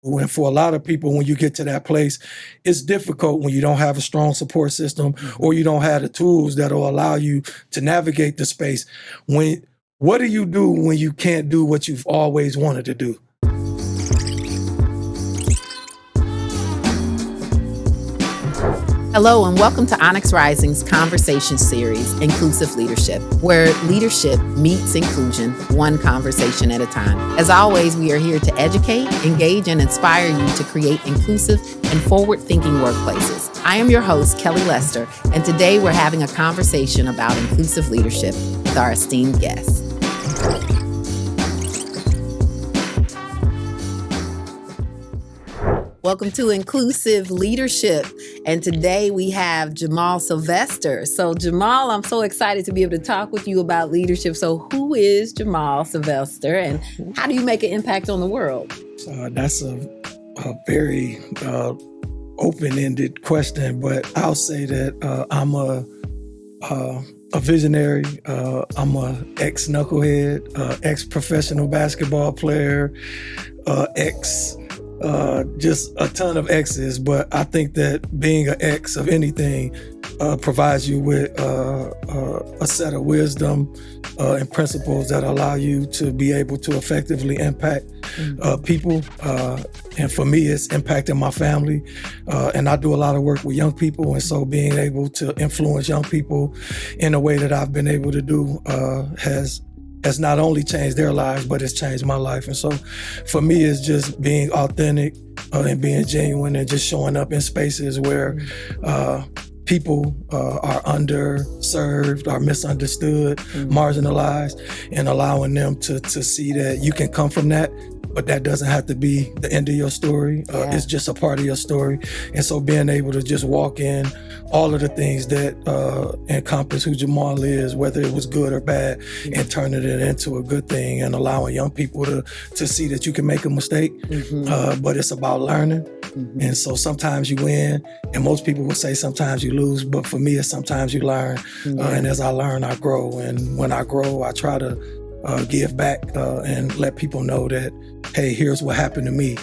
And for a lot of people, when you get to that place, it's difficult when you don't have a strong support system or you don't have the tools that will allow you to navigate the space. What do you do when you can't do what you've always wanted to do? Hello and welcome to Onyx Rising's conversation series, Inclusive Leadership, where leadership meets inclusion, one conversation at a time. As always, we are here to educate, engage, and inspire you to create inclusive and forward-thinking workplaces. I am your host, Kelly Lester, and today we're having a conversation about inclusive leadership with our esteemed guests. Welcome to Inclusive Leadership. And today we have Jeermal Sylvester. So Jeermal, I'm so excited to be able to talk with you about leadership. So who is Jeermal Sylvester and how do you make an impact on the world? That's a very open-ended question, but I'll say that I'm a visionary. I'm a ex-knucklehead, ex-professional basketball player, just a ton of X's, but I think that being an X of anything provides you with a set of wisdom and principles that allow you to be able to effectively impact people. And for me, it's impacting my family. And I do a lot of work with young people. And so being able to influence young people in a way that I've been able to do has not only changed their lives, but it's changed my life. And so for me, it's just being authentic and being genuine and just showing up in spaces where people are underserved, are misunderstood, marginalized, and allowing them to see that you can come from that, but that doesn't have to be the end of your story. It's just a part of your story. And so being able to just walk in all of the things that encompass who Jeermal is, whether it was good or bad, and turning it into a good thing and allowing young people to see that you can make a mistake, but it's about learning. And so sometimes you win, and most people would say sometimes you lose, but for me, it's sometimes you learn. And as I learn, I grow. And when I grow, I try to give back and let people know that, hey, here's what happened to me.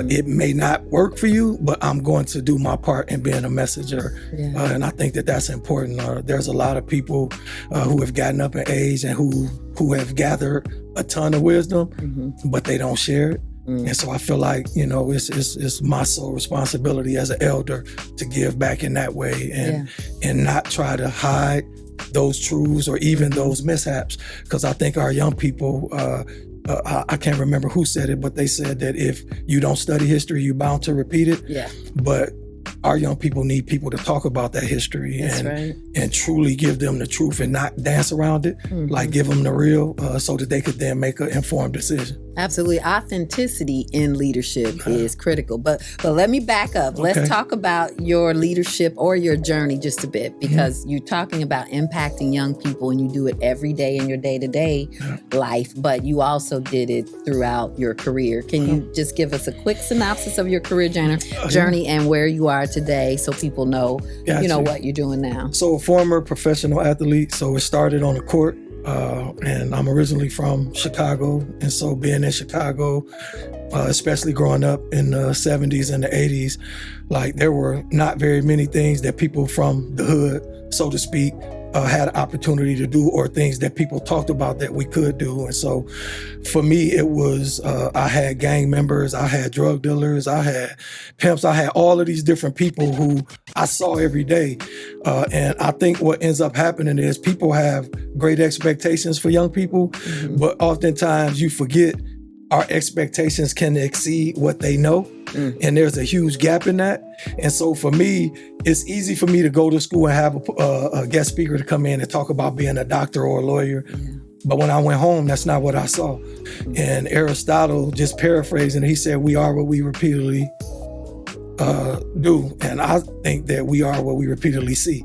It may not work for you, but I'm going to do my part in being a messenger. And I think that that's important. There's a lot of people who have gotten up in age and who have gathered a ton of wisdom, but they don't share it. And so I feel like, it's my sole responsibility as an elder to give back in that way and not try to hide those truths or even those mishaps. Because I think our young people, I can't remember who said it, but they said that if you don't study history, you're bound to repeat it. But our young people need people to talk about that history and truly give them the truth and not dance around it, like give them the real so that they could then make an informed decision. Absolutely. Authenticity in leadership is critical. But let me back up. Let's talk about your leadership or your journey just a bit, because you're talking about impacting young people and you do it every day in your day-to-day life, but you also did it throughout your career. Can you just give us a quick synopsis of your career journey and where you are today so people know, what you're doing now? So a former professional athlete. So it started on the court. And I'm originally from Chicago. And so being in Chicago, especially growing up in the 70s and the 80s, like there were not very many things that people from the hood, so to speak, had an opportunity to do, or things that people talked about that we could do. And so for me, it was, I had gang members, I had drug dealers, I had pimps, I had all of these different people who I saw every day. And I think what ends up happening is people have great expectations for young people, but oftentimes you forget our expectations can exceed what they know. And there's a huge gap in that. And so for me, it's easy for me to go to school and have a guest speaker to come in and talk about being a doctor or a lawyer. But when I went home, that's not what I saw. And Aristotle, just paraphrasing, he said, we are what we repeatedly do. And I think that we are what we repeatedly see.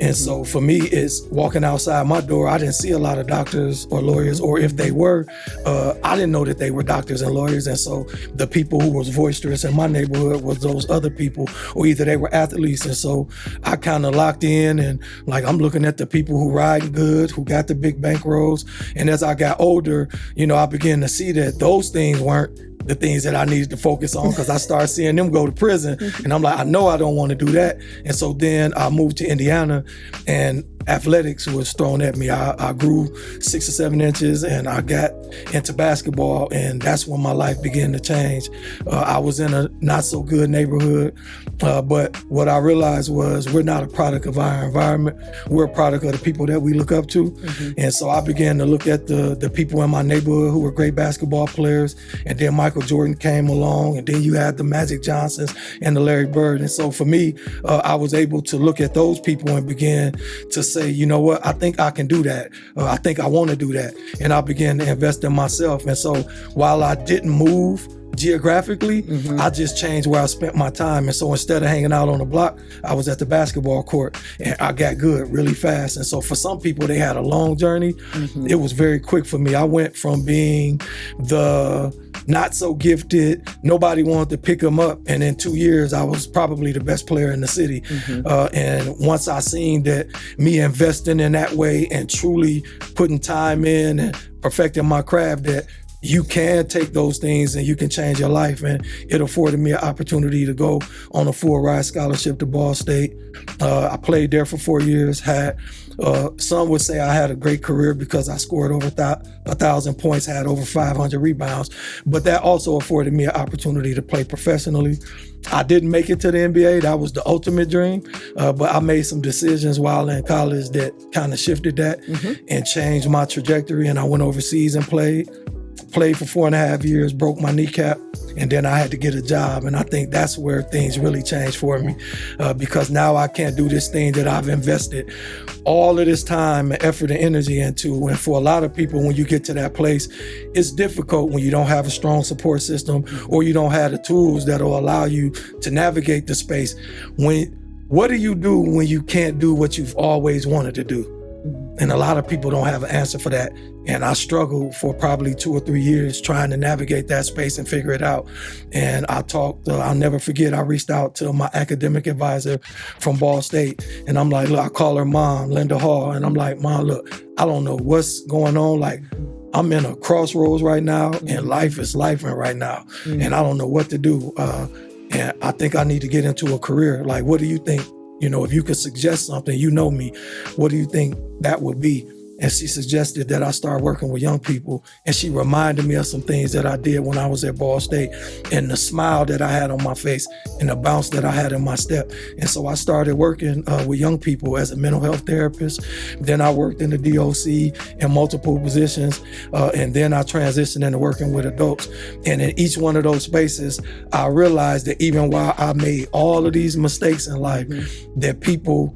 And so for me, it's walking outside my door. I didn't see a lot of doctors or lawyers, or if they were, I didn't know that they were doctors and lawyers. And so the people who was boisterous in my neighborhood was those other people, or either they were athletes. And so I kind of locked in, and like I'm looking at the people who ride good, who got the big bankrolls. And as I got older, I began to see that those things weren't the things that I needed to focus on because I started seeing them go to prison. And I'm like, I know I don't want to do that. And so then I moved to Indiana and athletics was thrown at me. I grew 6 or 7 inches and I got into basketball, and that's when my life began to change. I was in a not so good neighborhood, but what I realized was we're not a product of our environment. We're a product of the people that we look up to. And so I began to look at the people in my neighborhood who were great basketball players, and then Michael Jordan came along, and then you had the Magic Johnsons and the Larry Bird. And so for me, I was able to look at those people and begin to say, you know what, I think I can do that. I think I want to do that. And I began to invest in myself. And so while I didn't move geographically, I just changed where I spent my time. And so instead of hanging out on the block, I was at the basketball court, and I got good really fast. And so for some people, they had a long journey. It was very quick for me. I went from being the not so gifted, nobody wanted to pick them up, and in 2 years, I was probably the best player in the city. And once I seen that me investing in that way and truly putting time in and perfecting my craft, that you can take those things and you can change your life. And it afforded me an opportunity to go on a full ride scholarship to Ball State. I played there for 4 years, had some would say I had a great career because I scored over 1,000 points, had over 500 rebounds, but that also afforded me an opportunity to play professionally. I didn't make it to the NBA. That was the ultimate dream, but I made some decisions while in college that kind of shifted that and changed my trajectory, and I went overseas and played for 4.5 years, broke my kneecap, and then I had to get a job. And I think that's where things really changed for me, because now I can't do this thing that I've invested all of this time and effort and energy into. And for a lot of people, when you get to that place, it's difficult when you don't have a strong support system or you don't have the tools that will allow you to navigate the space. What do you do when you can't do what you've always wanted to do? And a lot of people don't have an answer for that. And I struggled for probably 2 or 3 years trying to navigate that space and figure it out. And I'll never forget, I reached out to my academic advisor from Ball State. And I'm like, look, I call her Mom, Linda Hall. And I'm like, Mom, look, I don't know what's going on. Like, I'm in a crossroads right now, and life is lifing right now. And I don't know what to do. And I think I need to get into a career. Like, what do you think? You know, if you could suggest something, you know me, what do you think that would be? And she suggested that I start working with young people. And she reminded me of some things that I did when I was at Ball State, and the smile that I had on my face and the bounce that I had in my step. And so I started working with young people as a mental health therapist. Then I worked in the DOC in multiple positions. And then I transitioned into working with adults. And in each one of those spaces, I realized that even while I made all of these mistakes in life, that people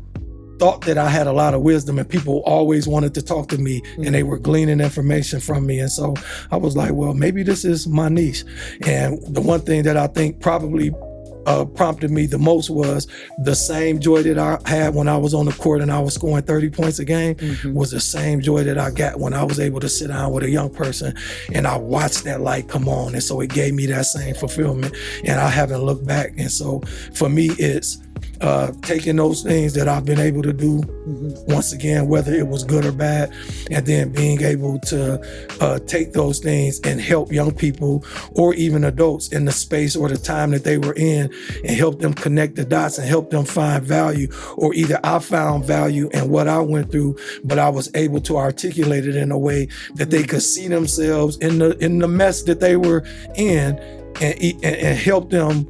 thought that I had a lot of wisdom, and people always wanted to talk to me, and they were gleaning information from me. And so I was like, well, maybe this is my niche. And the one thing that I think probably prompted me the most was the same joy that I had when I was on the court and I was scoring 30 points a game was the same joy that I got when I was able to sit down with a young person and I watched that light come on. And so it gave me that same fulfillment, and I haven't looked back. And so for me, it's taking those things that I've been able to do, once again, whether it was good or bad, and then being able to take those things and help young people or even adults in the space or the time that they were in, and help them connect the dots and help them find value. Or either I found value in what I went through, but I was able to articulate it in a way that they could see themselves in the mess that they were in, and help them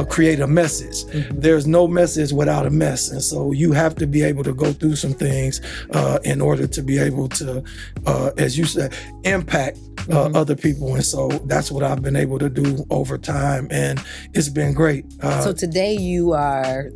create a message. There's no message without a mess. And so you have to be able to go through some things in order to be able to, as you said, impact other people. And so that's what I've been able to do over time. And it's been great. So today you are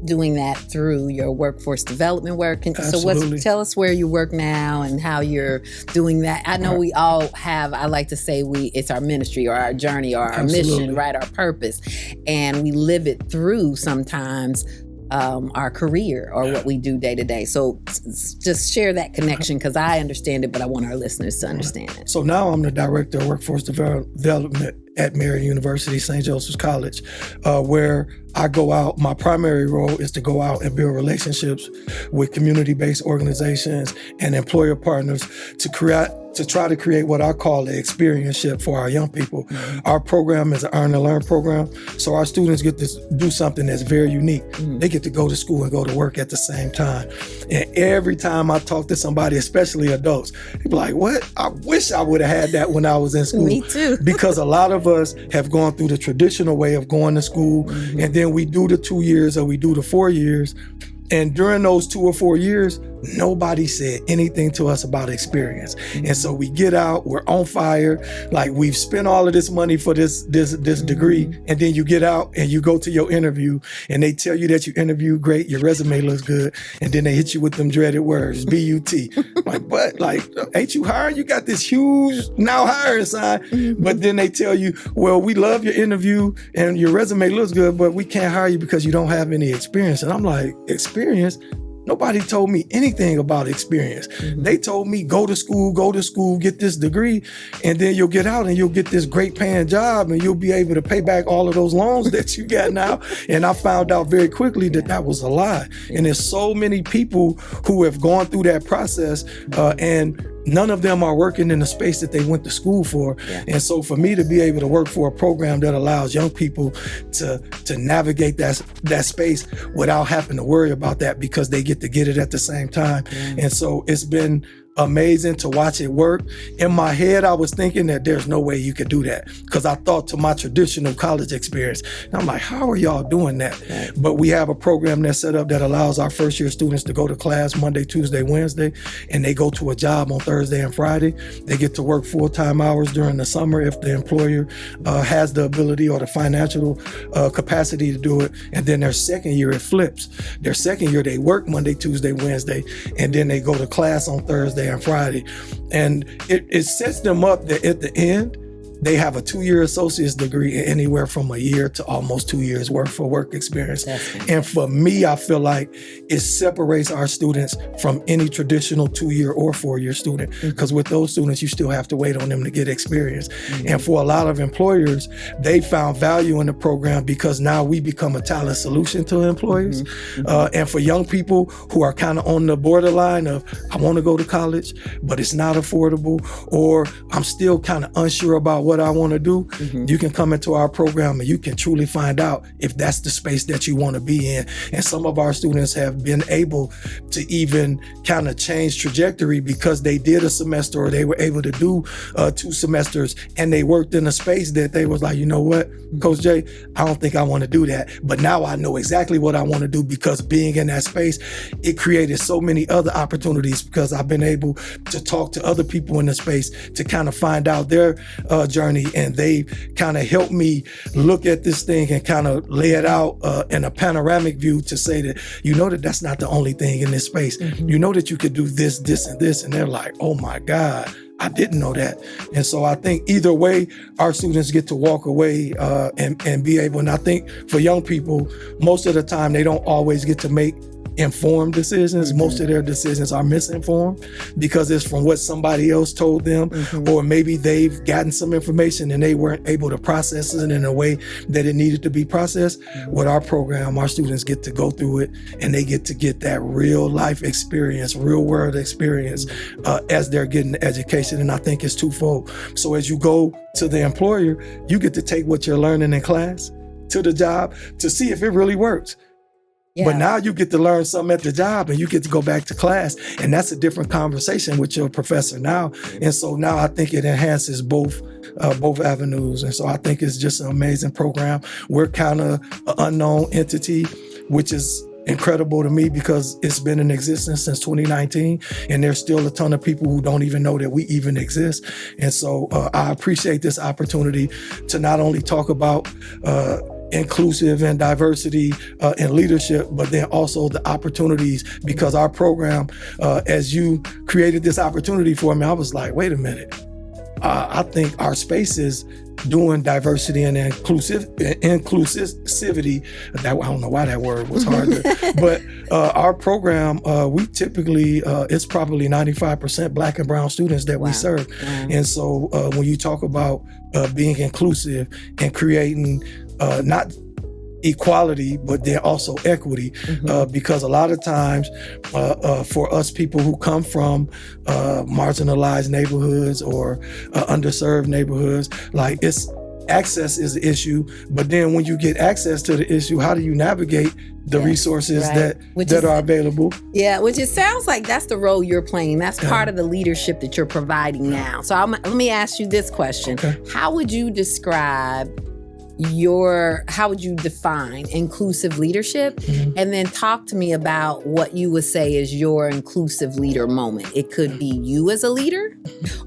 doing that through your workforce development work. And Absolutely. So tell us where you work now and how you're doing that. I know we all have, I like to say it's our ministry or our journey or our mission, right? Our purpose. And we live it through sometimes our career or what we do day to day. So just share that connection, because I understand it, but I want our listeners to understand it. So now I'm the director of workforce development at Mary University, St. Joseph's College, where I go out. My primary role is to go out and build relationships with community-based organizations and employer partners to try to create what I call an experience-ship for our young people. Mm-hmm. Our program is an earn and learn program, so our students get to do something that's very unique. Mm-hmm. They get to go to school and go to work at the same time. And every time I talk to somebody, especially adults, they be like, what? I wish I would have had that when I was in school. Me too. Because a lot of us have gone through the traditional way of going to school, mm-hmm. and then we do the 2 years or we do the 4 years. And during those 2 or 4 years, nobody said anything to us about experience. Mm-hmm. And so we get out, we're on fire, like we've spent all of this money for this mm-hmm. degree, and then you get out and you go to your interview and they tell you that you interviewed great, your resume looks good, and then they hit you with them dreaded words, B-U-T. Like, but like, ain't you hiring? You got this huge now hiring sign, mm-hmm. but then they tell you, well, we love your interview and your resume looks good, but we can't hire you because you don't have any experience. And I'm like, experience? Nobody told me anything about experience. Mm-hmm. They told me go to school, get this degree, and then you'll get out and you'll get this great paying job and you'll be able to pay back all of those loans that you got now. And I found out very quickly that that was a lie. Yeah. And there's so many people who have gone through that process and none of them are working in the space that they went to school for. Yeah. And so for me to be able to work for a program that allows young people to navigate that space without having to worry about that because they get to get it at the same time. Yeah. And so it's been amazing to watch it work. In my head, I was thinking that there's no way you could do that because I thought to my traditional college experience. And I'm like, how are y'all doing that? Right. But we have a program that's set up that allows our first year students to go to class Monday, Tuesday, Wednesday, and they go to a job on Thursday and Friday. They get to work full-time hours during the summer if the employer has the ability or the financial capacity to do it. And then their second year, it flips. Their second year, they work Monday, Tuesday, Wednesday, and then they go to class on Thursday and Friday. And it sets them up that at the end, they have a 2-year associate's degree and anywhere from a year to almost 2 years worth of work experience. And for me, I feel like it separates our students from any traditional 2-year or 4-year student. Because with those students, you still have to wait on them to get experience. Mm-hmm. And for a lot of employers, they found value in the program because now we become a talent solution to employers. Mm-hmm. And for young people who are kind of on the borderline of, I want to go to college, but it's not affordable, or I'm still kind of unsure about what I want to do, mm-hmm. you can come into our program and you can truly find out if that's the space that you want to be in. And some of our students have been able to even kind of change trajectory because they did a semester or they were able to do 2 semesters and they worked in a space that they was like, you know what, Coach Jay, I don't think I want to do that. But now I know exactly what I want to do because being in that space, it created so many other opportunities because I've been able to talk to other people in the space to kind of find out their journey, and they kind of helped me look at this thing and kind of lay it out in a panoramic view to say that, you know, that that's not the only thing in this space. Mm-hmm. You know that you could do this, this, and this. And they're like, oh my God, I didn't know that. And so I think either way, our students get to walk away and be able, and I think for young people, most of the time, they don't always get to make informed decisions. Mm-hmm. Most of their decisions are misinformed because it's from what somebody else told them, mm-hmm. or maybe they've gotten some information and they weren't able to process it in a way that it needed to be processed. Mm-hmm. With our program, our students get to go through it and they get to get that real life experience, real world experience as they're getting the education. And I think it's twofold. So as you go to the employer, you get to take what you're learning in class to the job to see if it really works. Yeah. But now you get to learn something at the job and you get to go back to class. And that's a different conversation with your professor now. And so now I think it enhances both avenues. And so I think it's just an amazing program. We're kind of an unknown entity, which is incredible to me because it's been in existence since 2019. And there's still a ton of people who don't even know that we even exist. And so I appreciate this opportunity to not only talk about inclusive and diversity and leadership, but then also the opportunities, because our program, as you created this opportunity for me, I was like, wait a minute, I think our spaces doing diversity and inclusivity, that I don't know why that word was hard but our program, we typically, it's probably 95% Black and brown students that we serve. And so when you talk about being inclusive and creating not equality, but then also equity, because a lot of times for us people who come from marginalized neighborhoods or underserved neighborhoods, like access is the issue, but then when you get access to the issue, how do you navigate the resources that are available? Yeah, which it sounds like that's the role you're playing. That's part of the leadership that you're providing now. So let me ask you this question. How would you describe how would you define inclusive leadership? And then talk to me about what you would say is your inclusive leader moment. It could be you as a leader,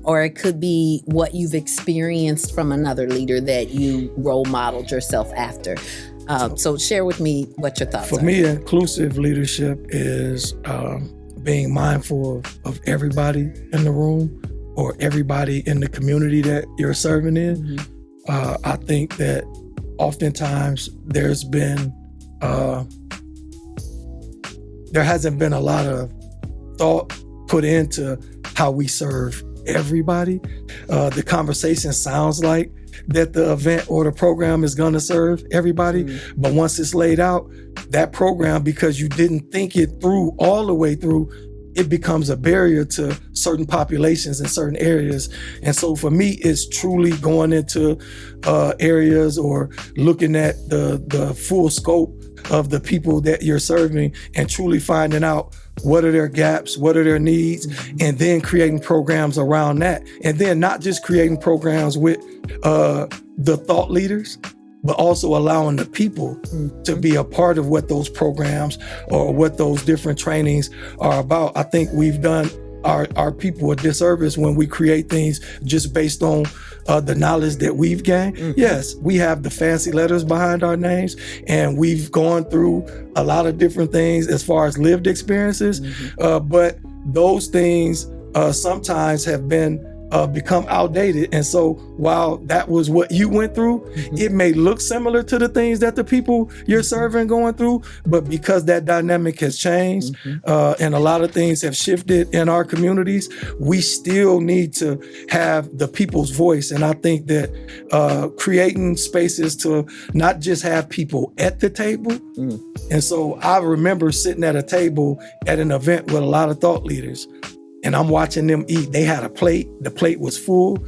or it could be what you've experienced from another leader that you role modeled yourself after. So share with me what your thoughts are. For me, inclusive leadership is being mindful of everybody in the room or everybody in the community that you're serving in. I think that oftentimes there hasn't been a lot of thought put into how we serve everybody. The conversation sounds like that the event or the program is going to serve everybody, but once it's laid out, that program, because you didn't think it through all the way through, it becomes a barrier to certain populations in certain areas. And so for me, it's truly going into areas or looking at the full scope of the people that you're serving and truly finding out what are their gaps, what are their needs, and then creating programs around that. And then not just creating programs with the thought leaders, but also allowing the people to be a part of what those programs or what those different trainings are about. I think we've done our people a disservice when we create things just based on the knowledge that we've gained. Yes, we have the fancy letters behind our names, and we've gone through a lot of different things as far as lived experiences, but those things sometimes have been become outdated. And so while that was what you went through, it may look similar to the things that the people you're serving going through, but because that dynamic has changed and a lot of things have shifted in our communities, we still need to have the people's voice. And I think that creating spaces to not just have people at the table. And so I remember sitting at a table at an event with a lot of thought leaders, and I'm watching them eat. They had a plate. The plate was full.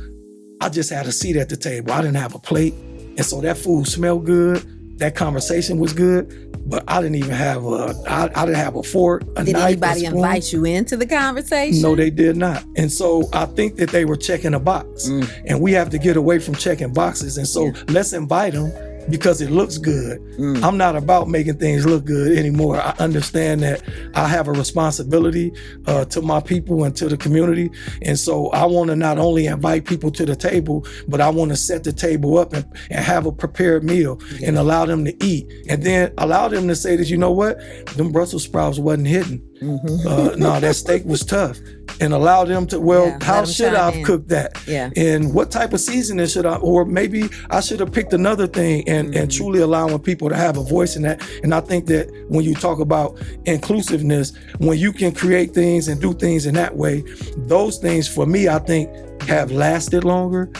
I just had a seat at the table. I didn't have a plate. And so that food smelled good. That conversation was good. But I didn't even have I didn't have a fork, a Did knife, anybody a spoon. invite you into the conversation? No, they did not. And so I think that they were checking a box. And we have to get away from checking boxes. And so let's invite them because it looks good. I'm not about making things look good anymore. I understand that I have a responsibility to my people and to the community. And so I want to not only invite people to the table, but I want to set the table up and have a prepared meal and allow them to eat. And then allow them to say that, you know what, them Brussels sprouts wasn't hidden. No, that steak was tough. And allow them to, how should I have cooked that? And what type of seasoning should I, or maybe I should have picked another thing, and truly allowing people to have a voice in that. And I think that when you talk about inclusiveness, when you can create things and do things in that way, those things for me, I think have lasted longer.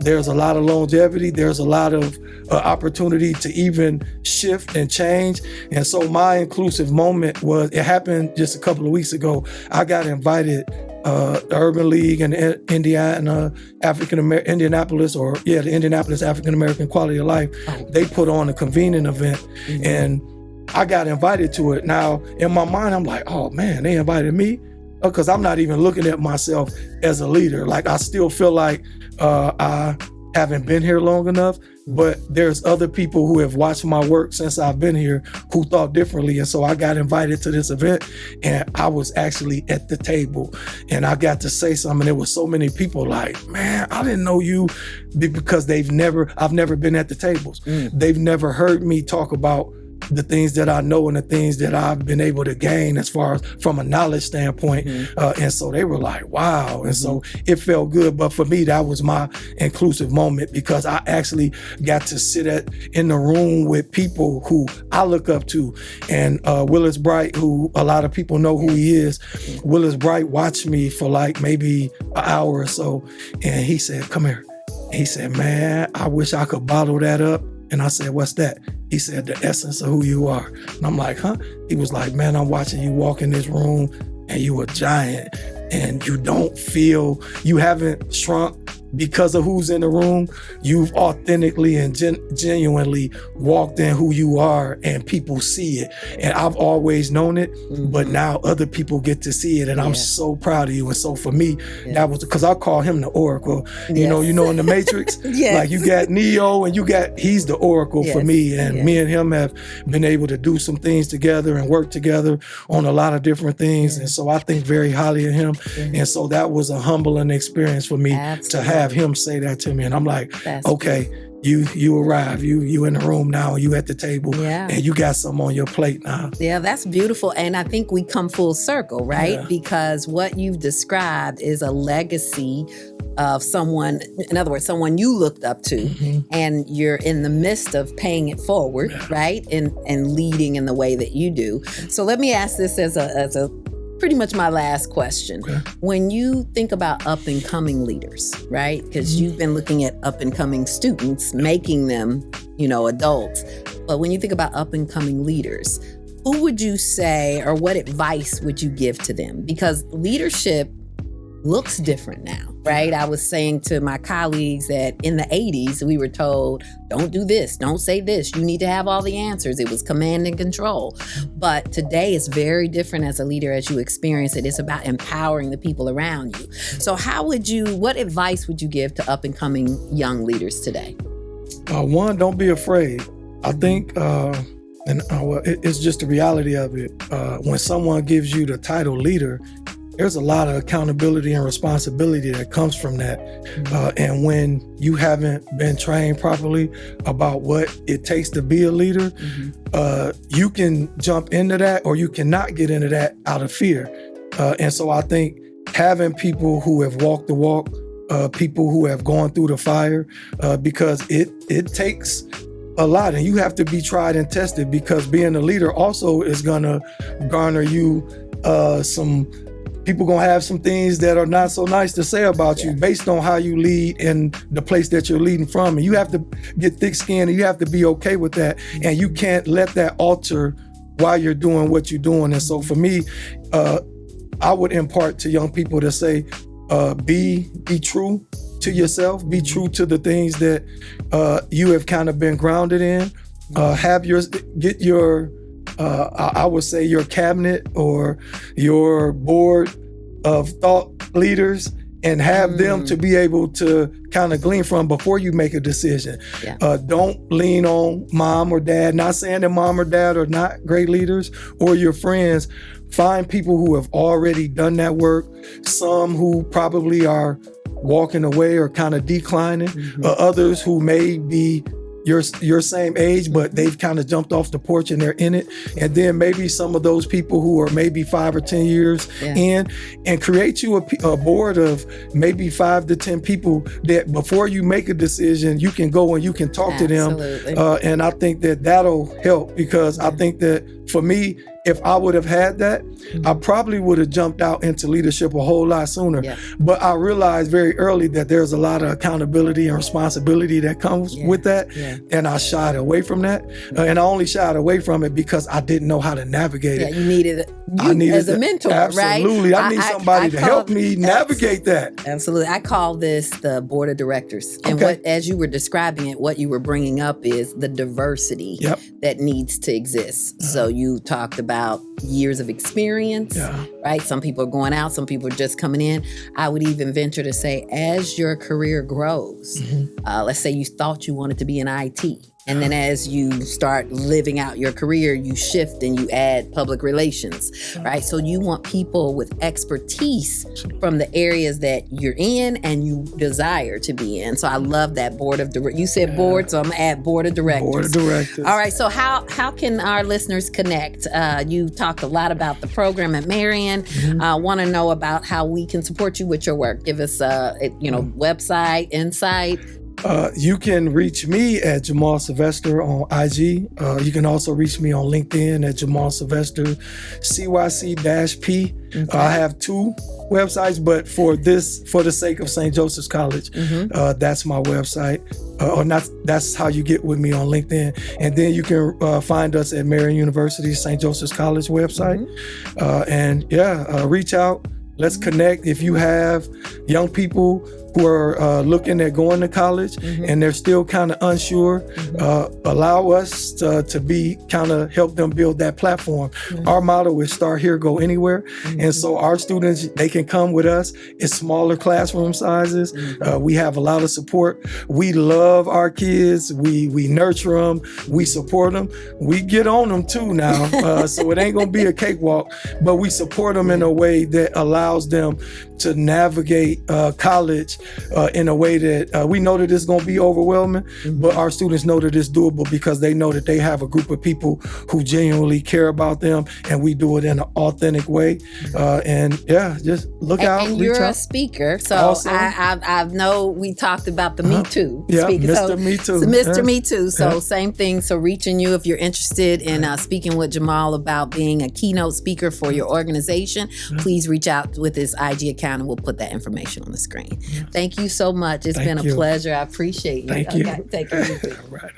There's a lot of longevity. There's a lot of opportunity to even shift and change. And so my inclusive moment it happened just a couple of weeks ago. I got invited, the Urban League and Indianapolis, the Indianapolis African American Quality of Life, they put on a convening event, and I got invited to it. Now, in my mind, I'm like, oh man, they invited me? Because I'm not even looking at myself as a leader. Like, I still feel like I haven't been here long enough, but there's other people who have watched my work since I've been here who thought differently. And so I got invited to this event, and I was actually at the table, and I got to say something. There was so many people like, man, I didn't know you, because I've never been at the tables. They've never heard me talk about the things that I know and the things that I've been able to gain as far as from a knowledge standpoint. And so they were like, wow. And so it felt good. But for me, that was my inclusive moment, because I actually got to sit in the room with people who I look up to. And Willis Bright, who a lot of people know who he is, Willis Bright watched me for like maybe an hour or so. And he said, come here. He said, man, I wish I could bottle that up. And I said, what's that? He said, the essence of who you are. And I'm like, huh? He was like, man, I'm watching you walk in this room and you a giant and you don't feel, you haven't shrunk because of who's in the room. You've authentically and genuinely walked in who you are, and people see it. And I've always known it, but now other people get to see it, and I'm so proud of you. And so for me, that was because I call him the Oracle. You know, in the Matrix, like you got Neo and he's the Oracle for me. And me and him have been able to do some things together and work together on a lot of different things. And so I think very highly of him. And so that was a humbling experience for me to have him say that to me. And I'm like, okay, you arrived, you in the room now, you at the table, and you got something on your plate now. Yeah, that's beautiful. And I think we come full circle, right? Because what you've described is a legacy of someone, in other words, someone you looked up to, and you're in the midst of paying it forward, right? And leading in the way that you do. So let me ask this as a pretty much my last question. When you think about up and coming leaders, right? Because you've been looking at up and coming students, making them, adults. But when you think about up and coming leaders, who would you say, or what advice would you give to them? Because leadership looks different now, right? I was saying to my colleagues that in the 80s, we were told, don't do this, don't say this, you need to have all the answers. It was command and control. But today is very different as a leader as you experience it. It's about empowering the people around you. So what advice would you give to up and coming young leaders today? One, don't be afraid. I think, it's just the reality of it. When someone gives you the title leader, there's a lot of accountability and responsibility that comes from that. And when you haven't been trained properly about what it takes to be a leader, you can jump into that or you cannot get into that out of fear. And so I think having people who have walked the walk, people who have gone through the fire, because it takes a lot, and you have to be tried and tested, because being a leader also is gonna garner you some people gonna have some things that are not so nice to say about you based on how you lead in the place that you're leading from. And you have to get thick-skinned, and you have to be okay with that. And you can't let that alter why you're doing what you're doing. And so for me, I would impart to young people to say, be true to yourself, be true to the things that you have kind of been grounded in. Get your I would say your cabinet or your board of thought leaders, and have them to be able to kind of glean from before you make a decision. Don't lean on mom or dad. Not saying that mom or dad are not great leaders, or your friends. Find people who have already done that work. Some who probably are walking away or kind of declining, others who may be your same age, but they've kind of jumped off the porch and they're in it. And then maybe some of those people who are maybe 5 or 10 years in, and create you a board of maybe 5 to 10 people that before you make a decision, you can go and you can talk to them. And I think that that'll help, because I think that for me, if I would have had that, I probably would have jumped out into leadership a whole lot sooner. But I realized very early that there's a lot of accountability and responsibility that comes with that. And I shied away from that. And I only shied away from it because I didn't know how to navigate it. You needed as a mentor, right? Absolutely. I need somebody to help me navigate that. Absolutely. I call this the board of directors. And as you were describing it, what you were bringing up is the diversity that needs to exist. So you talked about years of experience, right? Some people are going out, some people are just coming in. I would even venture to say, as your career grows, let's say you thought you wanted to be in IT, And then as you start living out your career, you shift and you add public relations, right? So you want people with expertise from the areas that you're in and you desire to be in. So I love that board of directors. You said board, so I'm going to add board of directors. Board of directors. All right. So how can our listeners connect? You talked a lot about the program at Marion. Want to know about how we can support you with your work. Give us website, insight. You can reach me at Jeermal Sylvester on IG. You can also reach me on LinkedIn at Jeermal Sylvester, CYC-P. Okay. I have 2 websites, but for the sake of St. Joseph's College, that's my website. That's how you get with me on LinkedIn. And then you can find us at Marion University, St. Joseph's College website. Reach out. Let's connect. If you have young people who are looking at going to college and they're still kind of unsure, allow us to be kind of help them build that platform. Our motto is start here, go anywhere. And so our students, they can come with us. It's smaller classroom sizes. We have a lot of support. We love our kids. We nurture them. We support them. We get on them too now. So it ain't going to be a cakewalk, but we support them in a way that allows them to navigate college in a way that we know that it's going to be overwhelming, but our students know that it's doable because they know that they have a group of people who genuinely care about them, and we do it in an authentic way. Just look out. And you're a speaker, so also, I know we talked about the Me Too. Yeah, speaker. Mr. Me Too. So Mr. Me Too. So same thing. So reaching you if you're interested in speaking with Jeermal about being a keynote speaker for your organization, please reach out with his IG account and we'll put that information on the screen. Thank you so much. It's been a pleasure. I appreciate you. Thank you. Okay, take it easy. All right.